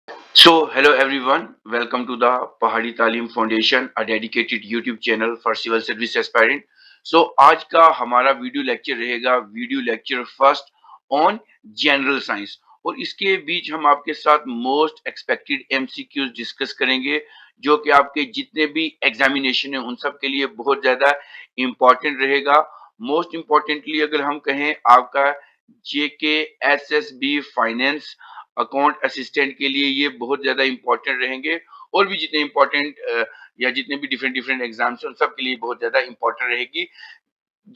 So, hello everyone, welcome to the Pahadi Talim Foundation, a dedicated YouTube channel for civil service aspirant. So, आज का हमारा video lecture रहेगा video lecture first on general science और इसके बीच हम आपके साथ मोस्ट एक्सपेक्टेड एमसीक्यूज डिस्कस करेंगे जो कि आपके जितने भी एग्जामिनेशन है उन सब के लिए बहुत ज़्यादा इम्पोर्टेंट रहेगा। मोस्ट इम्पोर्टेंटली अगर हम कहें आपका जेके एसएसबी फाइनेंस अकाउंट असिस्टेंट के लिए ये बहुत ज्यादा इंपॉर्टेंट रहेंगे और भी जितने इंपॉर्टेंट या जितने भी डिफरेंट डिफरेंट एग्जाम्स हैं उन सब के लिए बहुत ज्यादा इंपॉर्टेंट रहेगी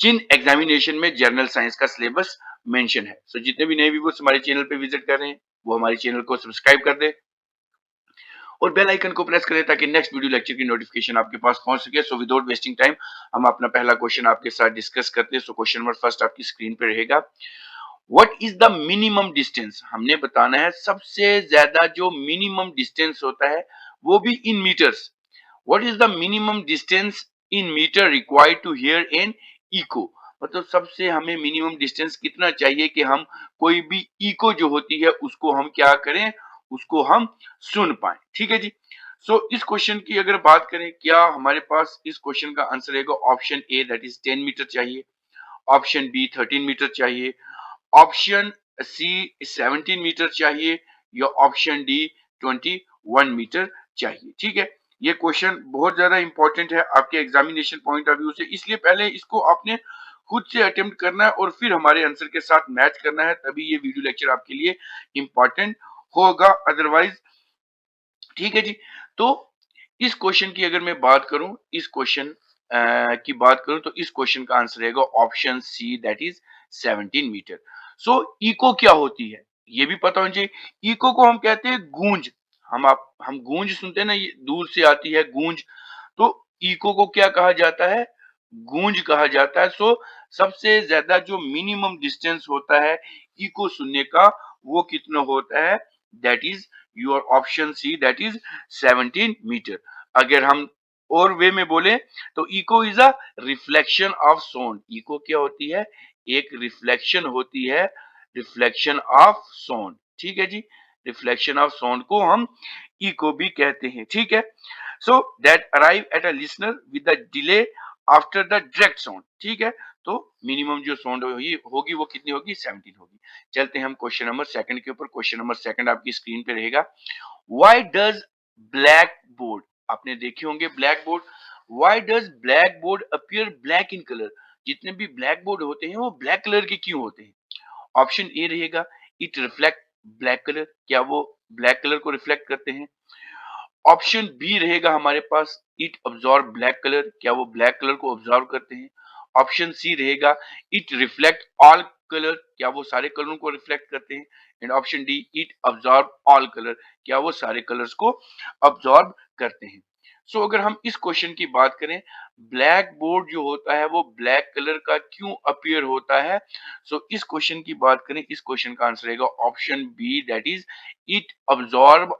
जिन एग्जामिनेशन में जनरल साइंस का सिलेबस मेंशन है। सो जितने भी नए व्यूअर्स हमारे चैनल पे विजिट कर रहे हैं वो हमारे चैनल को सब्सक्राइब कर दें और बेल आइकन को प्रेस करें ताकि नेक्स्ट वीडियो लेक्चर की नोटिफिकेशन आपके पास पहुंच सके। सो विदाउट वेस्टिंग टाइम हम अपना पहला क्वेश्चन आपके साथ डिस्कस करते हैं। सो क्वेश्चन नंबर फर्स्ट आपकी स्क्रीन पे रहेगा। What is the minimum distance, हमने बताना है सबसे ज्यादा जो मिनिमम डिस्टेंस होता है वो भी in meters. What is the minimum distance in meter required to hear an echo, मतलब सबसे हमें मिनिमम डिस्टेंस कितना चाहिए कि हम कोई भी इको जो होती है उसको हम क्या करें, उसको हम सुन पाए। ठीक है जी। सो इस क्वेश्चन की अगर बात करें क्या हमारे पास इस क्वेश्चन का आंसर रहेगा option A that is 10 meter चाहिए, ऑप्शन बी 13 मीटर चाहिए, ऑप्शन सी 17 मीटर चाहिए या ऑप्शन डी 21 मीटर चाहिए। ठीक है, ये क्वेश्चन बहुत ज्यादा इंपॉर्टेंट है आपके एग्जामिनेशन पॉइंट ऑफ व्यू से, इसलिए पहले इसको आपने खुद से अटेम्प्ट करना है और फिर हमारे आंसर के साथ मैच करना है, तभी ये वीडियो लेक्चर आपके लिए इंपॉर्टेंट होगा, अदरवाइज। ठीक है जी। तो इस क्वेश्चन की अगर मैं बात करूं, इस क्वेश्चन की बात करूं तो इस क्वेश्चन का आंसर रहेगा option C that is 17 meter. So echo क्या होती है ये भी पता होना चाहिए। इको को हम कहते हैं गूंज। हम गूंज सुनते हैं ना, ये दूर से आती है गूंज, तो इको को क्या कहा जाता है, गूंज कहा जाता है। सो सबसे ज्यादा जो मिनिमम डिस्टेंस होता है इको सुनने का वो कितना होता है, that is your option C that is 17 meter. अगर हम और वे में बोले तो echo is a reflection of sound. Echo क्या होती है, एक रिफ्लेक्शन होती है, रिफ्लेक्शन ऑफ साउंड। ठीक है जी, रिफ्लेक्शन ऑफ साउंड को हम इको भी कहते हैं। ठीक है, so that arrive at a listener with the delay after the direct sound. ठीक है, तो मिनिमम जो साउंड होगी वो कितनी होगी, 17 होगी। चलते हैं हम क्वेश्चन नंबर सेकंड के ऊपर। क्वेश्चन नंबर सेकंड आपकी स्क्रीन पे रहेगा। व्हाई डज ब्लैक बोर्ड, आपने देखे होंगे black board, why does black board appear black in colour, जितने भी ब्लैक बोर्ड होते हैं वो ब्लैक कलर के क्यों होते हैं। ऑप्शन ए रहेगा इट रिफ्लेक्ट ब्लैक कलर, क्या वो ब्लैक कलर को रिफ्लेक्ट करते हैं। ऑप्शन बी रहेगा हमारे पास इट ऑब्जॉर्व ब्लैक कलर, क्या वो ब्लैक कलर को ऑब्जॉर्व करते हैं। ऑप्शन सी रहेगा इट रिफ्लेक्ट ऑल कलर, क्या वो सारे कलरों को रिफ्लेक्ट करते हैं। And option D it absorb all colour, क्या वो सारे कलर्स को ऑब्जॉर्व करते हैं। सो अगर हम इस क्वेश्चन की बात करें, ब्लैक बोर्ड जो होता है वो ब्लैक कलर का क्यों अपीयर होता है। सो इस क्वेश्चन की बात करें, इस क्वेश्चन का आंसर रहेगा option B that is it absorb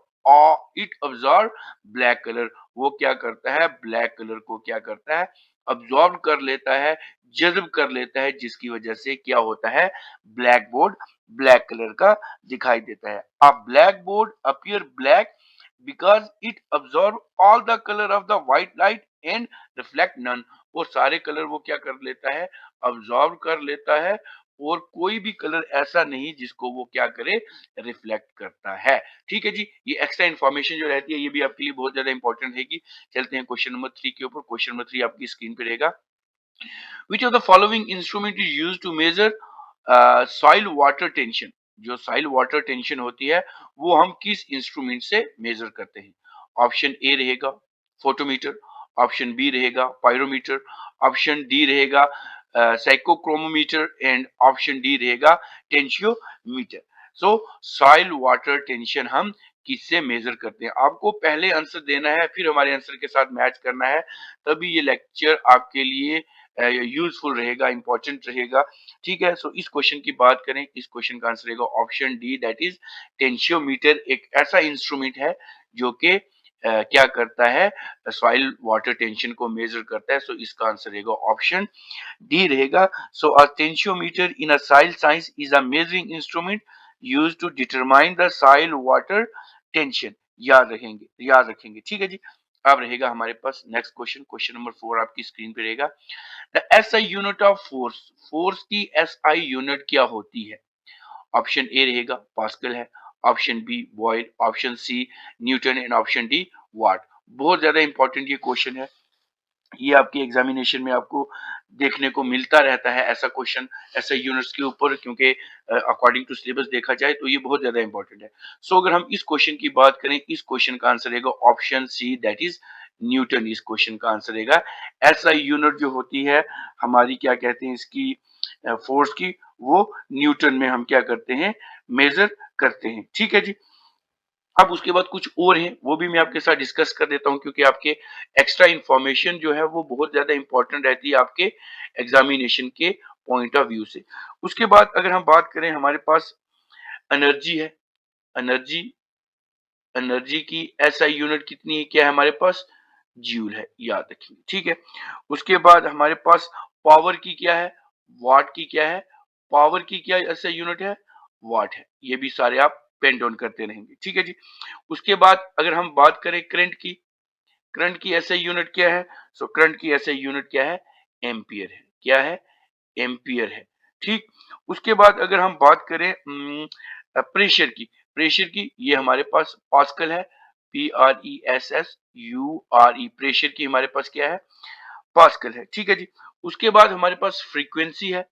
it absorb black colour. वो क्या करता है, ब्लैक कलर को क्या करता है, अब्जॉर्ब कर लेता है, जज्ब कर लेता है, जिसकी वजह से क्या होता है, ब्लैक बोर्ड ब्लैक कलर का दिखाई देता है। A blackboard appear black because it absorb all the colour of the white light and reflect none. वो सारे कलर वो क्या कर लेता है, अब्जॉर्ब कर लेता है, और कोई भी कलर ऐसा नहीं जिसको वो क्या करे, रिफ्लेक्ट करता है। ठीक है जी, ये एक्स्ट्रा इन्फॉर्मेशन जो रहती है ये भी आपके लिए बहुत ज्यादा इंपॉर्टेंट रहेगी। चलते हैं क्वेश्चन नंबर 3 के ऊपर। क्वेश्चन नंबर 3 आपकी स्क्रीन पे रहेगा। Which of the following instrument is used to measure soil water tension, जो सॉइल वाटर टेंशन होती है वो हम किस इंस्ट्रूमेंट से मेजर करते हैं। ऑप्शन ए रहेगा फोटोमीटर, ऑप्शन बी रहेगा पायरोमीटर, ऑप्शन डी रहेगा साइकोक्रोमोमीटर एंड ऑप्शन डी रहेगा टेंशियोमीटर। सो सॉइल वाटर टेंशन हम किससे मेजर करते हैं, आपको पहले आंसर देना है फिर हमारे आंसर के साथ मैच करना है, तभी ये लेक्चर आपके लिए यूजफुल रहेगा, इंपॉर्टेंट रहेगा। ठीक है, सो इस क्वेश्चन की बात करें, इस क्वेश्चन का आंसर रहेगा option D that is tensiometer. एक ऐसा इंस्ट्रूमेंट है जो कि क्या करता है, सॉइल वाटर टेंशन को मेजर करता है। सो इसका आंसर रहेगा ऑप्शन डी रहेगा। So a tensiometer in a soil science is a measuring instrument used to determine the soil water tension. याद रखेंगे, ठीक है जी। अब रहेगा हमारे पास नेक्स्ट क्वेश्चन, क्वेश्चन नंबर 4 आपकी स्क्रीन पे रहेगा। The SI unit of force, force की एसआई यूनिट क्या होती है? ऑप्शन ए रहेगा पास्कल है, option B Boyle, option C Newton and option D watt. बहुत ज्यादा इंपॉर्टेंट ये क्वेश्चन है, ये आपके एग्जामिनेशन में आपको देखने को मिलता रहता है ऐसा क्वेश्चन ऐसे यूनिट्स के ऊपर, क्योंकि अकॉर्डिंग टू सिलेबस देखा जाए तो ये बहुत ज्यादा इंपॉर्टेंट है। सो अगर हम इस क्वेश्चन की बात करें, इस क्वेश्चन का आंसर रहेगा option C, that is newton. इस क्वेश्चन का आंसर रहेगा। ऐसा यूनिट जो होती है हमारी, क्या कहते हैं इसकी, फोर्स की, वो न्यूटन में हम क्या करते हैं, मेजर करते हैं, ठीक है जी। अब उसके बाद कुछ और हैं, वो भी मैं आपके साथ डिस्कस कर देता हूं, क्योंकि आपके एक्स्ट्रा इंफॉर्मेशन जो है वो बहुत ज्यादा इंपॉर्टेंट रहती है आपके एग्जामिनेशन के पॉइंट ऑफ व्यू से। उसके बाद अगर हम बात करें, हमारे पास एनर्जी है। एनर्जी, एनर्जी की एसआई यूनिट कितनी है, क्या है हमारे पास, जूल है, याद रखिए, ठीक है। उसके बाद हमारे पास पावर की क्या है, वाट की क्या है, पावर की क्या एसआई यूनिट है, वाट है। ये भी सारे आप पेन डाउन करते रहेंगे, ठीक है जी। उसके बाद अगर हम बात करें करंट की, करंट की एसआई यूनिट क्या है, सो करंट की एसआई यूनिट क्या है, एम्पियर है, क्या है, एम्पियर है, ठीक। उसके बाद अगर हम बात करें प्रेशर की, प्रेशर की ये हमारे पास पास्कल है, PRESSURE, प्रेशर की हमारे पास क्या है, पास्कल है, ठीक है जी। उसके बाद हमारे पास फ्रीक्वेंसी है,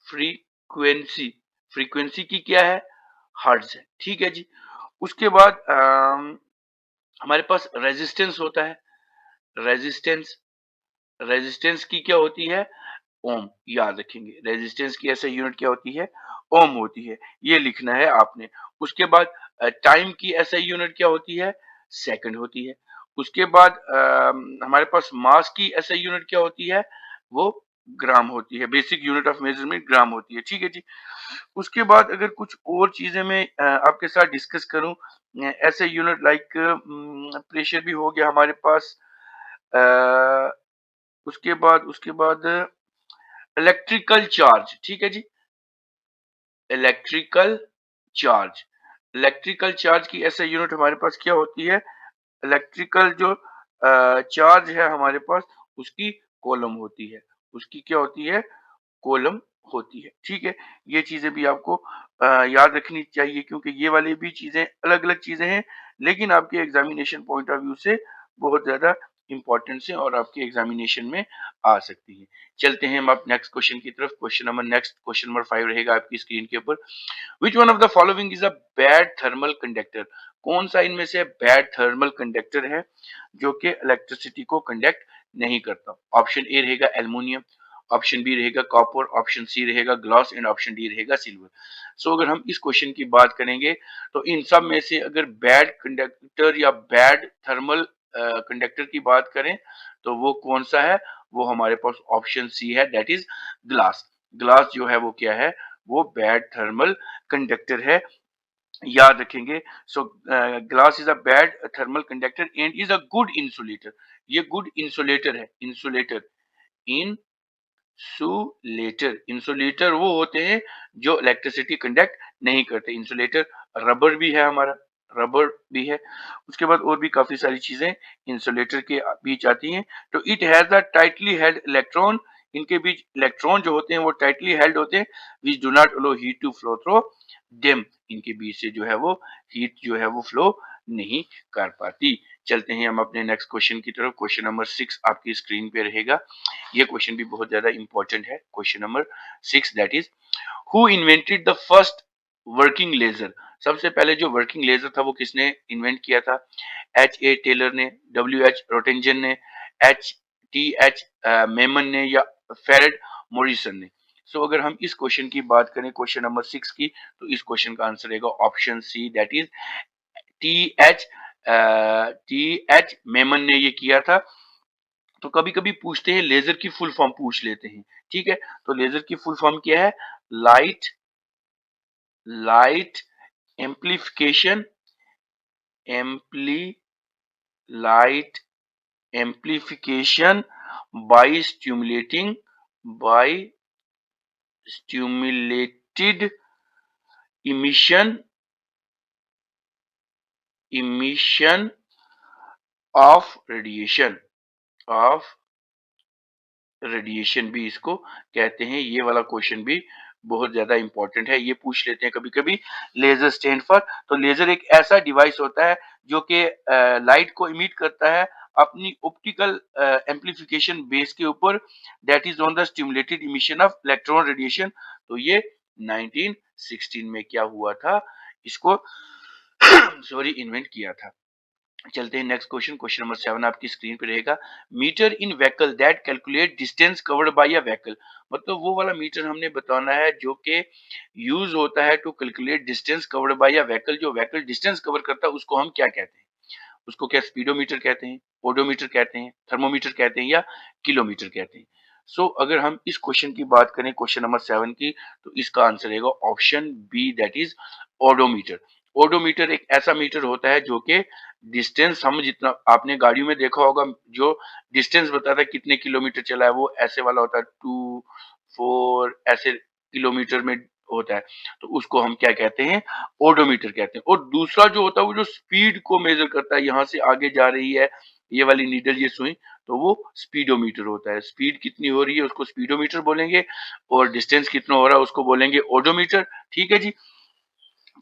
फ्रीक्वेंसी, फ्रीक्वेंसी की क्या है, हर्ट्ज है, ठीक है जी। उसके बाद हमारे पास रेजिस्टेंस होता है, रेजिस्टेंस, रेजिस्टेंस की क्या होती है, ओम, याद रखेंगे। रेजिस्टेंस की ऐसे यूनिट क्या होती है, ओम होती है, ये लिखना है आपने। उसके बाद टाइम की ऐसे यूनिट क्या होती है, सेकंड होती है। उसके बाद हमारे पास मास की ऐसे यूनिट क्या होती है, वो ग्राम होती है, बेसिक यूनिट ऑफ मेजरमेंट ग्राम होती है, ठीक है जी। उसके बाद अगर कुछ और चीजें मैं आपके साथ डिस्कस करूं, ऐसे यूनिट लाइक प्रेशर भी हो गया हमारे पास। अ, उसके बाद इलेक्ट्रिकल चार्ज, ठीक है जी। इलेक्ट्रिकल चार्ज, इलेक्ट्रिकल चार्ज की ऐसे यूनिट हमारे पास क्या होती है, इलेक्ट्रिकल जो चार्ज है हमारे पास, उसकी कॉलम होती है, उसकी क्या होती है, कॉलम होती है, ठीक है। ये चीजें भी आपको याद रखनी चाहिए, क्योंकि ये वाली भी चीजें अलग अलग चीजें हैं, लेकिन आपके एग्जामिनेशन पॉइंट ऑफ व्यू से बहुत ज्यादा इंपॉर्टेंस है और आपके एग्जामिनेशन में आ सकती है। चलते हैं हम अब नेक्स्ट क्वेश्चन की तरफ। क्वेश्चन नंबर 5 रहेगा आपकी स्क्रीन के ऊपर। Which one of the following is a bad thermal conductor, कौन सा इनमें से बैड थर्मल कंडक्टर है जो कि इलेक्ट्रिसिटी को कंडक्ट नहीं करता? ऑप्शन ए रहेगा एल्युमिनियम, ऑप्शन बी रहेगा कॉपर, ऑप्शन सी रहेगा ग्लास एंड ऑप्शन डी रहेगा सिल्वर। सो अगर हम इस क्वेश्चन की बात करेंगे, तो इन सब में से अगर बैड कंडक्टर या बैड थर्मल कंडक्टर की बात करें, तो वो कौन सा है, वो हमारे पास ऑप्शन सी है, दैट इज ग्लास। ग्लास जो है वो क्या है, वो बैड थर्मल कंडक्टर है, याद रखेंगे। So glass is a bad thermal conductor and is a good insulator. ये गुड इंसुलेटर है, इंसुलेटर, इंसुलेटर, इंसुलेटर वो होते हैं जो इलेक्ट्रिसिटी कंडक्ट नहीं करते। इंसुलेटर रबर भी है हमारा, रबर भी है। उसके बाद और भी काफी सारी चीजें इंसुलेटर के बीच आती हैं। तो it has a tightly held electron, इनके बीच इलेक्ट्रॉन जो होते हैं वो टाइटली हेल्ड होते हैं, which do not allow heat to flow through them, इनके बीच से जो है वो हीट जो है वो फ्लो नहीं कर पाती। चलते हैं हम अपने नेक्स्ट क्वेश्चन की तरफ। क्वेश्चन नंबर 6 आपकी स्क्रीन पे रहेगा। ये क्वेश्चन भी बहुत ज्यादा इंपॉर्टेंट है। Question number 6, that is who invented the first working laser, सबसे पहले जो वर्किंग लेजर था वो किसने इन्वेंट किया था? H.A. टेलर ने, W.H. रोटेंजन ने, H.T.H. मेमन ने, या फेरेड मॉरिसन ने? सो अगर हम इस क्वेश्चन की बात करें, क्वेश्चन नंबर 6 की, तो इस क्वेश्चन का आंसर रहेगा option C, that is T H Maiman ने ये किया था। तो कभी कभी पूछते हैं, लेजर की फुल फॉर्म पूछ लेते हैं, ठीक है। तो लेजर की फुल फॉर्म क्या है? Light, light amplification, amply light amplification by stimulating, by stimulated emission emission of radiation भी इसको कहते हैं। ये वाला क्वेश्चन भी बहुत ज्यादा इंपॉर्टेंट है, ये पूछ लेते हैं कभी कभी। लेजर स्टैंड फॉर, तो लेजर एक ऐसा डिवाइस होता है जो कि लाइट को इमिट करता है अपनी ऑप्टिकल एम्प्लीफिकेशन बेस के ऊपर, that is on the stimulated emission of electron radiation. तो ये 1916 में क्या हुआ था, इसको सॉरी इन्वेंट किया था। चलते हैं नेक्स्ट क्वेश्चन। क्वेश्चन नंबर 7 आपकी स्क्रीन पे रहेगा। Meter in vehicle that calculate distance covered by a vehicle, मतलब वो वाला मीटर हमने बताना है जो कि यूज होता है to calculate distance covered by a vehicle. जो व्हीकल डिस्टेंस कवर करता है उसको हम क्या कहते हैं? उसको क्या स्पीडोमीटर कहते हैं, ओडोमीटर कहते हैं, थर्मोमीटर कहते हैं या किलोमीटर कहते हैं? अगर हम इस क्वेश्चन की बात करें, क्वेश्चन नंबर 7 की, तो इसका आंसर रहेगा option B, that is odometer. Odometer एक ऐसा मीटर होता है जो कि डिस्टेंस, हम जितना आपने गाड़ियों में देखा होगा, जो डिस्टेंस बताता है कितने किलोमीटर चला है, वो ऐसे वाला होता है, 2 4 ऐसे किलोमीटर में होता है। तो उसको हम क्या कहते हैं? ओडोमीटर कहते हैं। और दूसरा जो होता है वो जो स्पीड को मेजर करता है, यहाँ से आगे जा रही है ये वाली नीडल, ये सुई, तो वो स्पीडोमीटर होता है। स्पीड कितनी हो रही है उसको स्पीडोमीटर बोलेंगे, और डिस्टेंस कितना हो रहा है उसको बोलेंगे ओडोमीटर। ठीक है जी,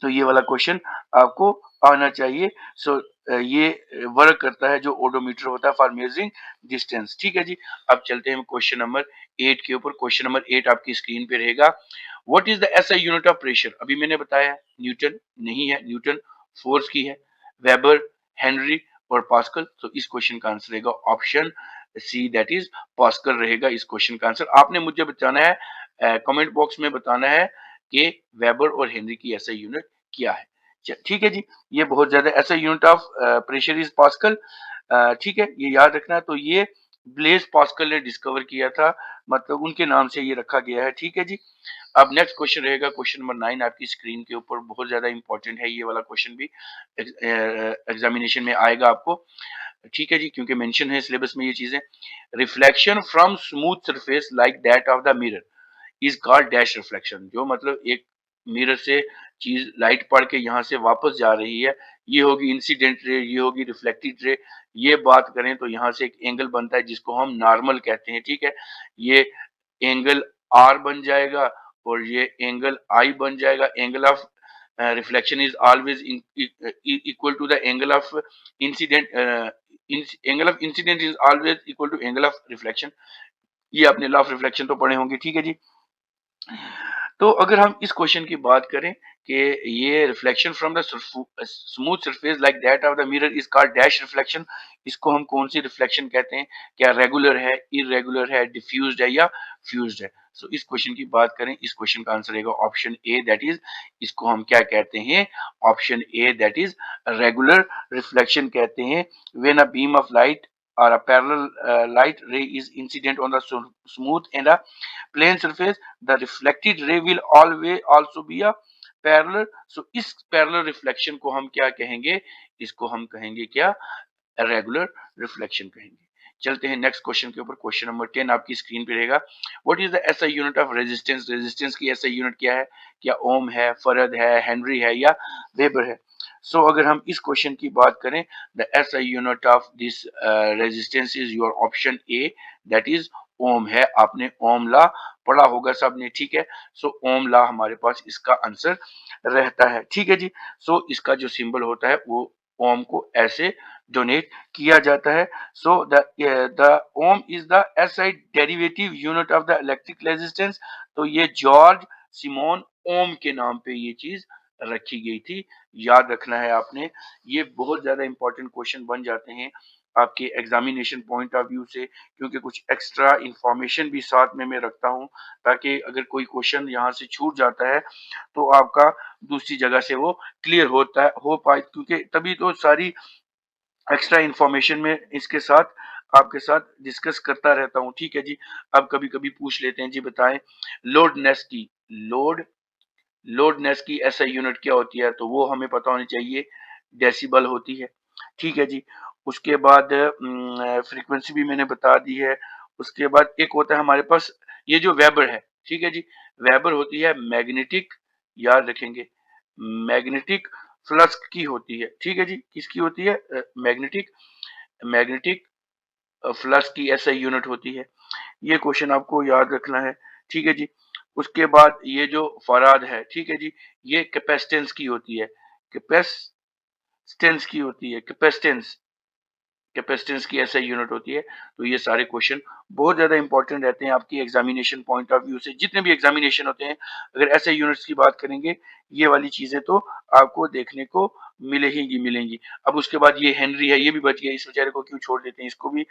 तो ये वाला क्वेश्चन आपको आना चाहिए। ये वर्क करता है जो ओडोमीटर होता है फॉर मेजरिंग डिस्टेंस। ठीक है जी, अब चलते हैं क्वेश्चन नंबर 8 के ऊपर। क्वेश्चन नंबर 8 आपकी स्क्रीन पे रहेगा। What is the SI unit of pressure? अभी मैंने बताया न्यूटन नहीं है, न्यूटन फोर्स की है, वेबर, हेनरी और पास्कल। तो इस क्वेश्चन का आंसर रहेगा option C, that is Pascal रहेगा इस क्वेश्चन का आंसर। आपने मुझे बताना है, कमेंट बॉक्स में बताना है कि वेबर और हेनरी की एसआई यूनिट क्या है। ठीक है जी, ये बहुत ज्यादा ऐसा unit of pressure is pascal. ठीक है, ये याद रखना। तो ये ब्लेज पास्कल ने डिस्कवर किया था, मतलब उनके नाम से ये रखा गया है। ठीक है जी, अब नेक्स्ट क्वेश्चन रहेगा क्वेश्चन नंबर 9 आपकी स्क्रीन के ऊपर। बहुत ज्यादा इंपॉर्टेंट है ये वाला क्वेश्चन भी, एग्जामिनेशन में आएगा आपको। ठीक है जी, क्योंकि मेंशन है सिलेबस में ये चीजें। Reflection from smooth surface like that of the mirror is called dash reflection. जो मतलब एक मिरर से चीज लाइट पड़ के यहाँ से वापस जा रही है, ये होगी इंसिडेंट रे, ये होगी रिफ्लेक्टेड रे। ये बात करें तो यहाँ से एक एंगल बनता है जिसको हम नॉर्मल कहते हैं। ठीक है, ये एंगल आर बन जाएगा और ये एंगल आई बन जाएगा। Angle of reflection is always equal to the angle of incident. Angle of incident is always equal to angle of reflection. ये आपने लॉ ऑफ रिफ्लेक्शन तो पढ़े होंगे। ठीक है जी, तो अगर हम इस क्वेश्चन की बात करें कि ये reflection from the smooth surface like that of the mirror is called dash reflection, इसको हम कौन सी रिफ्लेक्शन कहते हैं? क्या रेगुलर है, इरेगुलर है, डिफ्यूज्ड है या फ्यूज्ड है? इस क्वेश्चन की बात करें, इस क्वेश्चन का आंसर रहेगा ऑप्शन ए, दैट इज, इसको हम क्या कहते हैं? Option A, that is regular reflection कहते हैं। When a beam of light or a parallel light ray is incident on the smooth and a plane surface, the reflected ray will always also be a parallel। इस parallel reflection को हम क्या कहेंगे? इसको हम कहेंगे क्या? रेगुलर रिफ्लेक्शन कहेंगे। चलते हैं नेक्स्ट क्वेश्चन के ऊपर। क्वेश्चन नंबर 10 आपकी स्क्रीन पे रहेगा। What is the SI unit of resistance? Resistance की एसआई यूनिट क्या है? क्या ओम है, फरद है, हेनरी है या वेबर है? अगर हम इस क्वेश्चन की बात करें, the SI unit of this resistance is your option A, that is ohm है। आपने ओम लॉ पढ़ा होगा सबने। ठीक है, ओम लॉ हमारे पास इसका आंसर रहता है। ठीक है जी, इसका जो सिंबल होता है वो ओम को ऐसे डोनेट किया जाता है। The ohm is the SI derivative unit of the electric resistance. तो ये जॉर्ज सिमोन ओम के नाम पे ये चीज रखी गई थी, याद रखना है आपने। ये बहुत ज्यादा इंपॉर्टेंट क्वेश्चन बन जाते हैं आपके एग्जामिनेशन पॉइंट ऑफ व्यू से, क्योंकि कुछ एक्स्ट्रा इंफॉर्मेशन भी साथ में मैं रखता हूं, ताकि अगर कोई क्वेश्चन यहाँ से छूट जाता है तो आपका दूसरी जगह से वो क्लियर हो पाए, क्योंकि तभी तो सारी एक्स्ट्रा इंफॉर्मेशन में इसके साथ आपके साथ डिस्कस करता रहता हूँ। ठीक है जी, अब कभी कभी पूछ लेते हैं जी, बताएं लोड लोडनेस की एसआई यूनिट क्या होती है? तो वो हमें पता होनी चाहिए, डेसिबल होती है। ठीक है जी, उसके बाद फ्रीक्वेंसी भी मैंने बता दी है। उसके बाद एक होता है हमारे पास ये जो वेबर है। ठीक है जी, वेबर होती है मैग्नेटिक, याद रखेंगे, मैग्नेटिक फ्लक्स की होती है, ठीक है जी। किसकी होती है? मैग्नेटिक मैग्नेटिक फ्लक्स की एसआई यूनिट होती है। ये क्वेश्चन आपको याद रखना है, ठीक है जी। उसके बाद ये जो फराड है, ठीक है जी, ये कैपेसिटेंस की होती है। कैपेसिटेंस की होती है, कैपेसिटेंस कैपेसिटेंस की ऐसा यूनिट होती है। तो ये सारे क्वेश्चन बहुत ज़्यादा इंपॉर्टेंट रहते हैं आपकी एग्जामिनेशन पॉइंट ऑफ व्यू से। जितने भी एग्जामिनेशन होते हैं, अगर ऐसे यूनिट्स की बात करेंगे, ये वाली चीज़ें तो आपको देखने को मिलेंगी। अब उसके बाद ये हेनरी है, ये भी बच गया, इस बेचारे को क्यों छोड़ देते हैं, इसको भी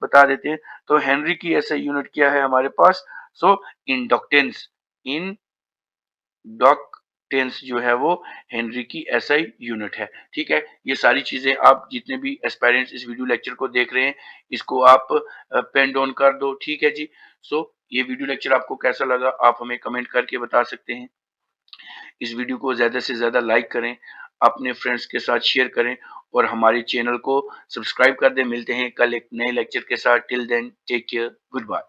बता देते हैं। तो हेनरी की ऐसा यूनिट क्या है हमारे पास? सो इंडक्टेंस, इंडक्टेंस जो है वो हेनरी की एसआई यूनिट है, ठीक है। ये सारी चीजें आप जितने भी एस्पायरेंट्स इस वीडियो लेक्चर को देख रहे हैं, इसको आप पेन डाउन कर दो, ठीक है जी। सो ये वीडियो लेक्चर आपको कैसा लगा, आप हमें कमेंट करके बता सकते हैं। इस वीडियो को ज्यादा से ज्यादा लाइक करें, अपने फ्रेंड्स के साथ शेयर करें और हमारे चैनल को सब्सक्राइब कर दें। मिलते हैं कल एक नए लेक्चर के साथ। Till then take care, good bye.